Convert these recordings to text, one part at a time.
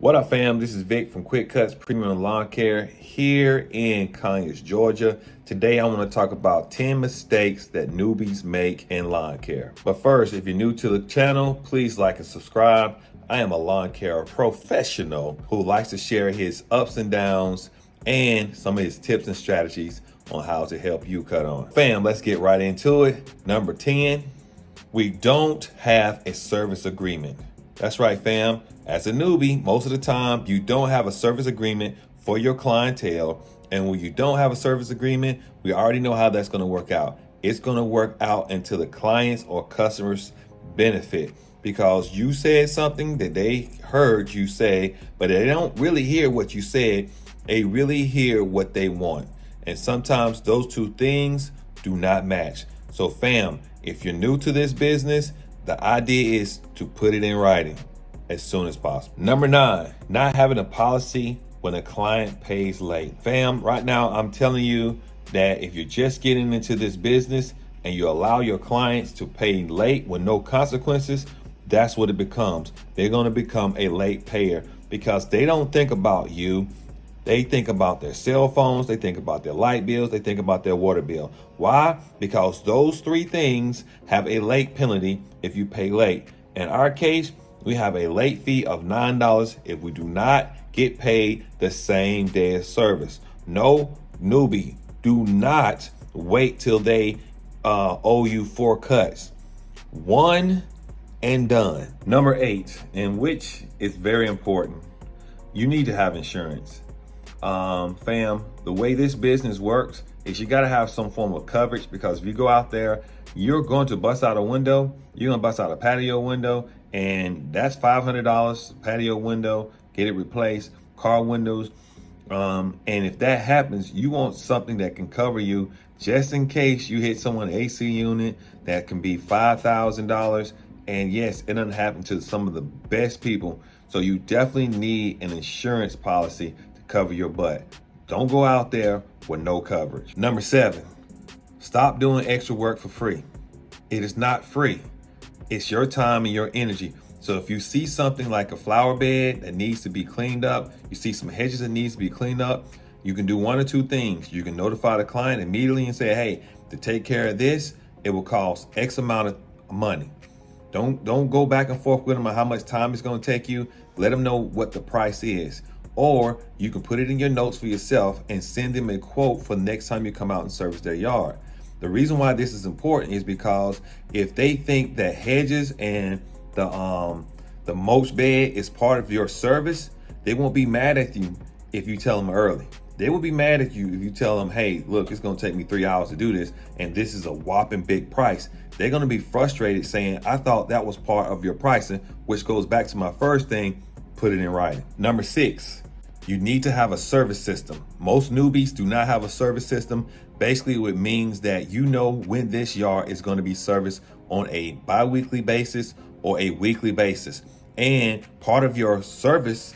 What up, fam? This is Vic from Cutz Premium Lawn Care here in Conyers, Georgia. Today, I want to talk about 10 mistakes that newbies make in lawn care. But first, if you're new to the channel, please like and subscribe. I am a lawn care professional who likes to share his ups and downs and some of his tips and strategies on how to help you cut on. Fam, let's get right into it. Number 10, we don't have a service agreement. That's right, fam. As a newbie, most of the time, you don't have a service agreement for your clientele. And when you don't have a service agreement, we already know how that's going to work out. It's going to work out into the clients or customers' benefit because you said something that they heard you say, but they don't really hear what you said. They really hear what they want. And sometimes those two things do not match. So, fam, if you're new to this business, the idea is to put it in writing as soon as possible. Number 9, not having a policy when a client pays late. Fam, right now I'm telling you that if you're just getting into this business and you allow your clients to pay late with no consequences, that's what it becomes. They're going to become a late payer because they don't think about you. They think about their cell phones, they think about their light bills, they think about their water bill. Why? Because those 3 things have a late penalty if you pay late. In our case, we have a late fee of $9 if we do not get paid the same day of service. No, newbie, do not wait till they owe you 4 cuts. 1 and done. Number 8, and which is very important, you need to have insurance. Fam, the way this business works is you got to have some form of coverage because if you go out there, you're going to bust out a window, you're going to bust out a patio window, and that's $500 patio window, get it replaced, car windows. And if that happens, you want something that can cover you just in case you hit someone's AC unit. That can be $5,000. And yes, it doesn't happen to some of the best people. So you definitely need an insurance policy cover your butt. Don't go out there with no coverage. Number 7, stop doing extra work for free. It is not free. It's your time and your energy. So if you see something like a flower bed that needs to be cleaned up, you see some hedges that needs to be cleaned up, you can do one or 2 things. You can notify the client immediately and say, hey, to take care of this, it will cost X amount of money. Don't go back and forth with them on how much time it's going to take you. Let them know what the price is. Or you can put it in your notes for yourself and send them a quote for the next time you come out and service their yard. The reason why this is important is because if they think that hedges and the mulch bed is part of your service, they won't be mad at you if you tell them early. They will be mad at you if you tell them, hey, look, it's going to take me 3 hours to do this, and this is a whopping big price. They're going to be frustrated saying, I thought that was part of your pricing, which goes back to my first thing, put it in writing. Number 6, you need to have a service system. Most newbies do not have a service system. Basically, it means that you know when this yard is going to be serviced on a bi-weekly basis or a weekly basis. And part of your service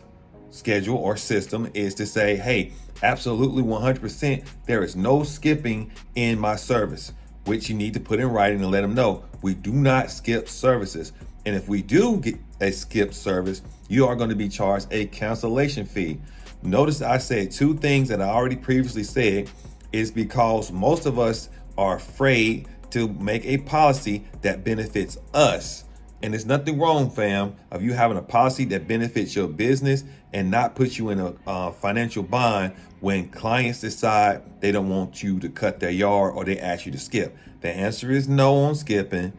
schedule or system is to say, hey, absolutely 100%, there is no skipping in my service, which you need to put in writing and let them know. We do not skip services. And if we do get a skipped service, you are going to be charged a cancellation fee. Notice I said 2 things that I already previously said is because most of us are afraid to make a policy that benefits us. And there's nothing wrong, fam, of you having a policy that benefits your business and not put you in a financial bind when clients decide they don't want you to cut their yard or they ask you to skip. The answer is no on skipping.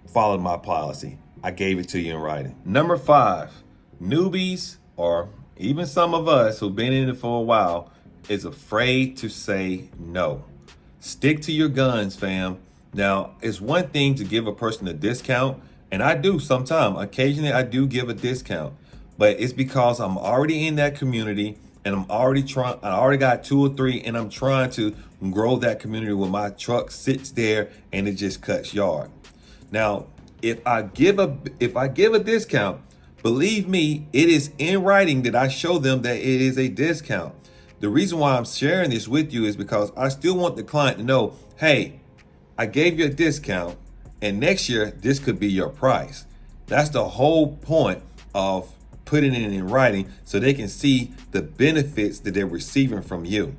Follow my policy. I gave it to you in writing. Number 5, newbies or even some of us who've been in it for a while is afraid to say no. Stick to your guns, fam. Now, it's one thing to give a person a discount, and I do sometimes. Occasionally, I do give a discount, but it's because I'm already in that community and I already got 2 or 3, and I'm trying to grow that community where my truck sits there and it just cuts yard. Now, if I give a discount, believe me, it is in writing that I show them that it is a discount. The reason why I'm sharing this with you is because I still want the client to know, hey, I gave you a discount and next year this could be your price. That's the whole point of putting it in writing so they can see the benefits that they're receiving from you.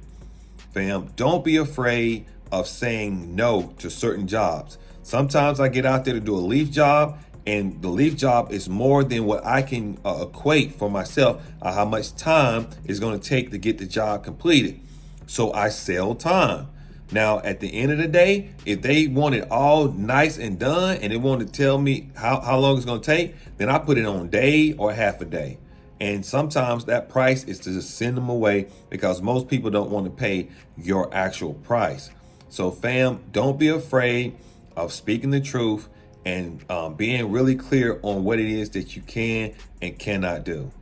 Fam, don't be afraid of saying no to certain jobs. Sometimes I get out there to do a leaf job, and the leaf job is more than what I can equate for myself, how much time it's going to take to get the job completed. So I sell time. Now, at the end of the day, if they want it all nice and done and they want to tell me how long it's going to take, then I put it on day or half a day. And sometimes that price is to just send them away because most people don't want to pay your actual price. So fam, don't be afraid of speaking the truth and being really clear on what it is that you can and cannot do.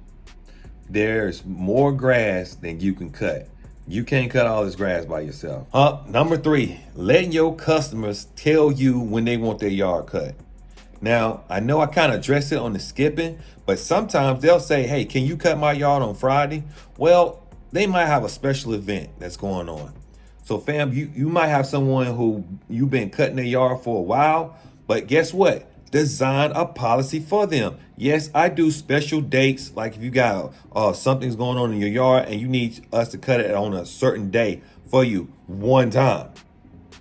There's more grass than you can cut. You can't cut all this grass by yourself. Number 3, letting your customers tell you when they want their yard cut. Now, I know I kind of addressed it on the skipping, but sometimes they'll say, hey, can you cut my yard on Friday? Well, they might have a special event that's going on. So fam, you might have someone who you've been cutting their yard for a while, but guess what? Design a policy for them. Yes, I do special dates. Like if you got something's going on in your yard and you need us to cut it on a certain day for you one time,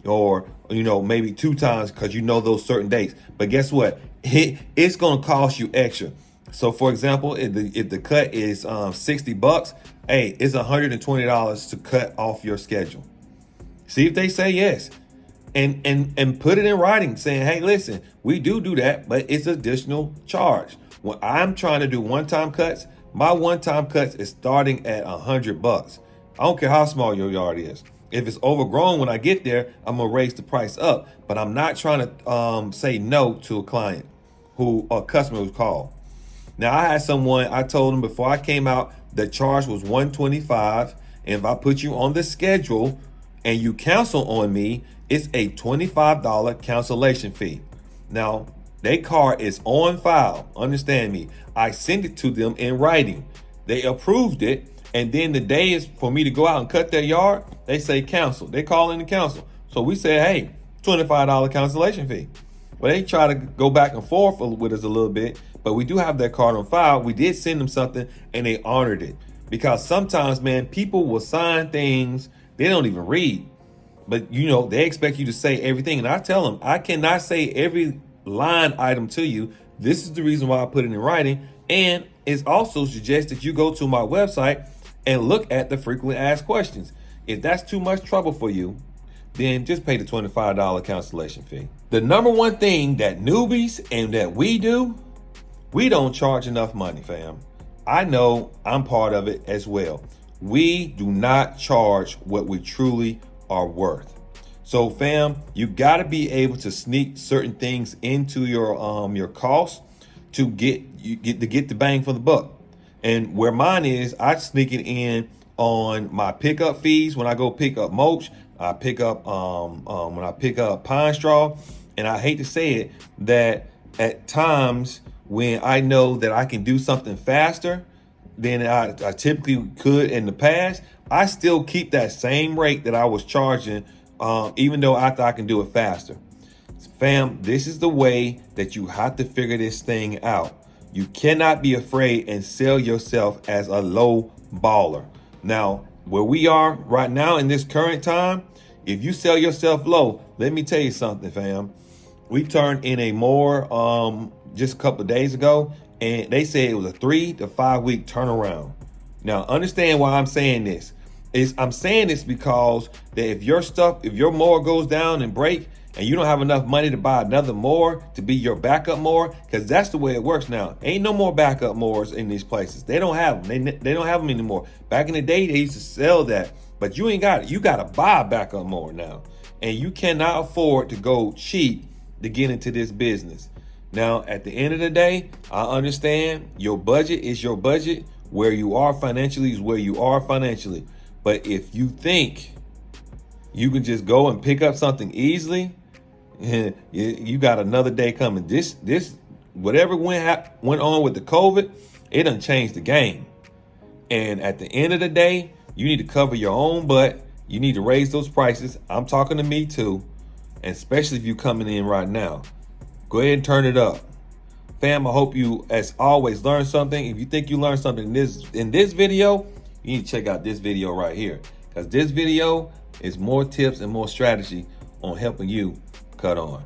or maybe 2 times because those certain dates. But guess what? It's going to cost you extra. So for example, if the cut is $60, hey, it's $120 to cut off your schedule. See if they say yes. And put it in writing saying, hey, listen, we do that, but it's additional charge. When I'm trying to do one-time cuts, my one-time cuts is starting at $100. I don't care how small your yard is. If it's overgrown when I get there, I'm gonna raise the price up. But I'm not trying to say no to a client a customer who's called. Now I had someone, I told them before I came out, the charge was $125. And if I put you on the schedule and you cancel on me, it's a $25 cancellation fee. Now, their car is on file. Understand me. I send it to them in writing. They approved it. And then the day is for me to go out and cut their yard. They say cancel. They call in the council. So we say, hey, $25 cancellation fee. Well, they try to go back and forth with us a little bit, but we do have that card on file. We did send them something and they honored it. Because sometimes, man, people will sign things they don't even read. But, they expect you to say everything. And I tell them, I cannot say every line item to you. This is the reason why I put it in writing. And it's also suggested you go to my website and look at the frequently asked questions. If that's too much trouble for you, then just pay the $25 cancellation fee. The number one thing that newbies and that we do, we don't charge enough money, fam. I know I'm part of it as well. We do not charge what we truly are worth. So fam, you got to be able to sneak certain things into your costs to get the bang for the buck. And where mine is, I sneak it in on my pickup fees. When I go pick up mulch, I pick up when I pick up pine straw. And I hate to say it, that at times when I know that I can do something faster than I typically could in the past, I still keep that same rate that I was charging, even though I thought I can do it faster. Fam, this is the way that you have to figure this thing out. You cannot be afraid and sell yourself as a low baller. Now, where we are right now in this current time, if you sell yourself low, let me tell you something, fam. We turned in a mower just a couple of days ago, and they said it was a 3 to 5 week turnaround. Now, understand why I'm saying this. I'm saying this because that if your mower goes down and break, and you don't have enough money to buy another mower to be your backup mower, because that's the way it works now. Ain't no more backup mowers in these places. They don't have them. They don't have them anymore. Back in the day, they used to sell that, but you ain't got it. You got to buy a backup mower now, and you cannot afford to go cheap to get into this business. Now, at the end of the day, I understand your budget is your budget. Where you are financially is where you are financially. But if you think you can just go and pick up something easily, you got another day coming. This whatever went on with the COVID, it done changed the game. And at the end of the day, you need to cover your own butt. You need to raise those prices. I'm talking to me too. And especially if you're coming in right now, go ahead and turn it up. Fam, I hope you, as always, learn something. If you think you learned something in this video, you need to check out this video right here, because this video is more tips and more strategy on helping you cut on.